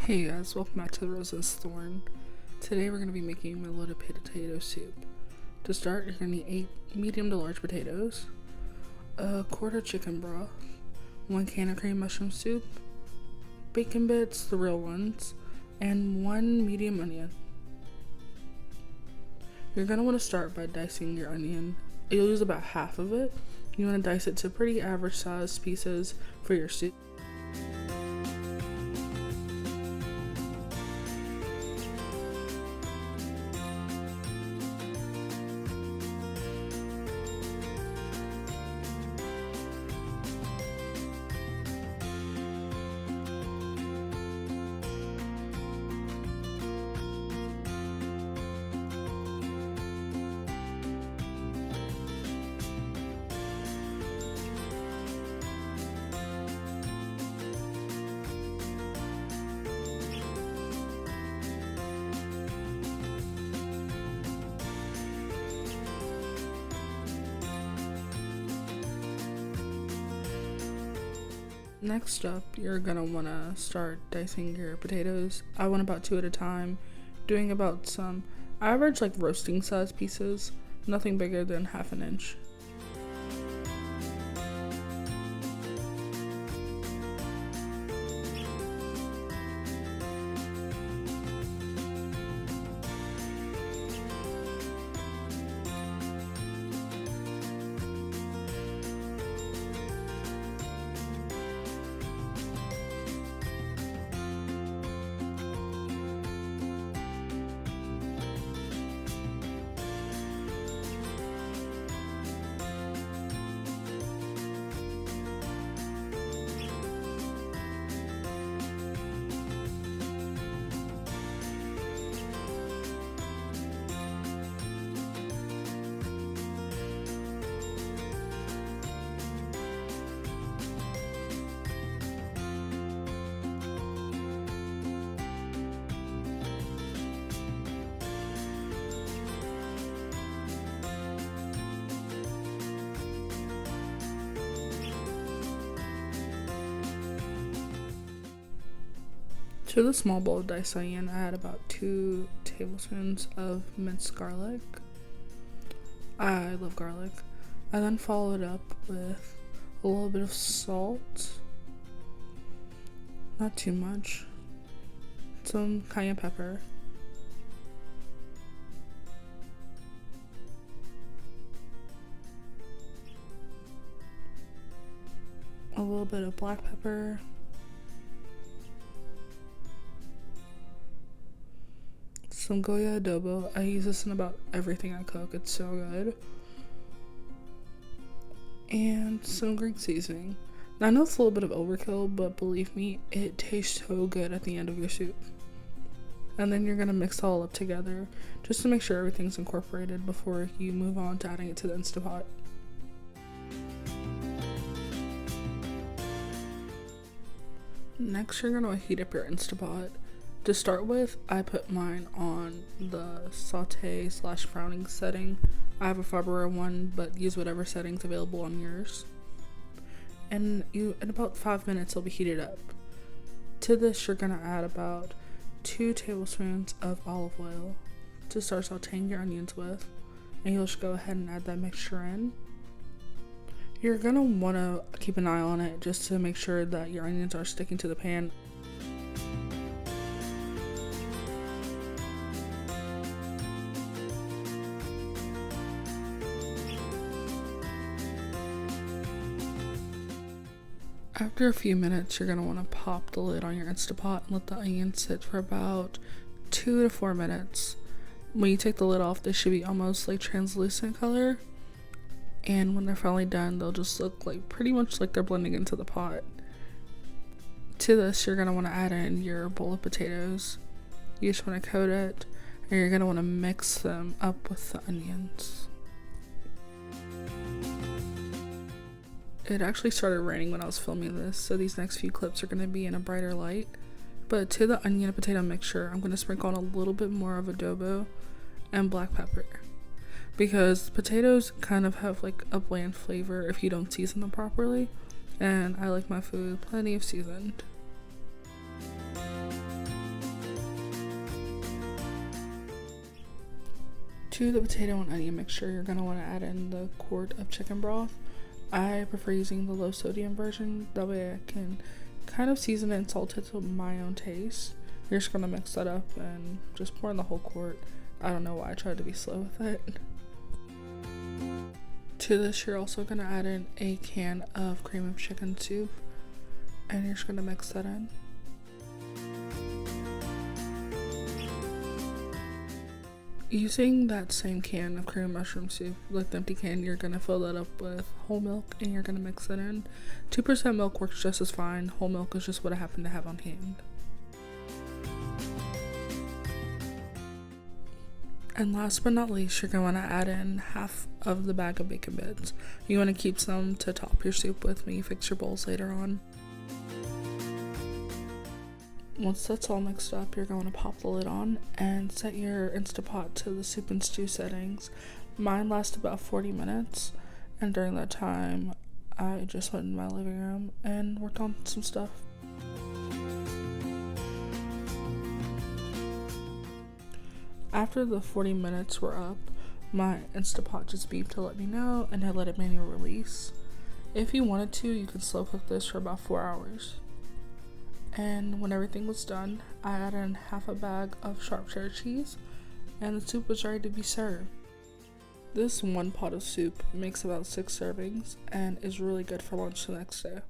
Hey guys, welcome back to the Rose's Thorn. Today we're going to be making my loaded potato soup. To start, you're going to need 8 medium to large potatoes, a quart of chicken broth, 1 can of cream mushroom soup, bacon bits, the real ones, and 1 medium onion. You're going to want to start by dicing your onion. You'll use about half of it. You want to dice it to pretty average sized pieces for your soup. Next up, you're gonna wanna start dicing your potatoes. I went about 2 at a time, doing about some average like roasting size pieces, nothing bigger than half an inch. To the small bowl of diced onion, I add about 2 tablespoons of minced garlic. I love garlic. I then follow it up with a little bit of salt, not too much, some cayenne pepper, a little bit of black pepper, some Goya adobo. I use this in about everything I cook, it's so good. And some Greek seasoning. Now I know it's a little bit of overkill, but believe me, it tastes so good at the end of your soup. And then you're gonna mix it all up together just to make sure everything's incorporated before you move on to adding it to the Instapot. Next, you're gonna heat up your Instapot. To start with, I put mine on the saute / browning setting. I have a Farberware one, but use whatever settings available on yours. And in about 5 minutes, it'll be heated up. To this, you're gonna add about 2 tablespoons of olive oil to start sauteing your onions with, and you'll just go ahead and add that mixture in. You're gonna wanna keep an eye on it just to make sure that your onions are sticking to the pan. After a few minutes, you're going to want to pop the lid on your Instapot and let the onions sit for about 2 to 4 minutes. When you take the lid off, they should be almost like translucent color. And when they're finally done, they'll just look like pretty much like they're blending into the pot. To this, you're going to want to add in your bowl of potatoes. You just want to coat it, and you're going to want to mix them up with the onions. It actually started raining when I was filming this, so these next few clips are going to be in a brighter light. But to the onion and potato mixture, I'm going to sprinkle on a little bit more of adobo and black pepper, because potatoes kind of have like a bland flavor if you don't season them properly, and I like my food plenty of seasoned. To the potato and onion mixture, you're going to want to add in the quart of chicken broth. I prefer using the low sodium version, that way I can kind of season it and salt it to my own taste. You're just going to mix that up and just pour in the whole quart. I don't know why I tried to be slow with it. To this, you're also going to add in a can of cream of chicken soup, and you're just going to mix that in. Using that same can of cream mushroom soup, like the empty can, you're going to fill that up with whole milk and you're going to mix it in. 2% milk works just as fine. Whole milk is just what I happen to have on hand. And last but not least, you're going to add in half of the bag of bacon bits. You want to keep some to top your soup with when you fix your bowls later on. Once that's all mixed up, you're going to pop the lid on and set your Instapot to the soup and stew settings. Mine lasts about 40 minutes, and during that time, I just went in my living room and worked on some stuff. After the 40 minutes were up, my Instapot just beeped to let me know, and I let it manual release. If you wanted to, you could slow cook this for about 4 hours. And when everything was done, I added in half a bag of sharp cheddar cheese, and the soup was ready to be served. This one pot of soup makes about 6 servings and is really good for lunch the next day.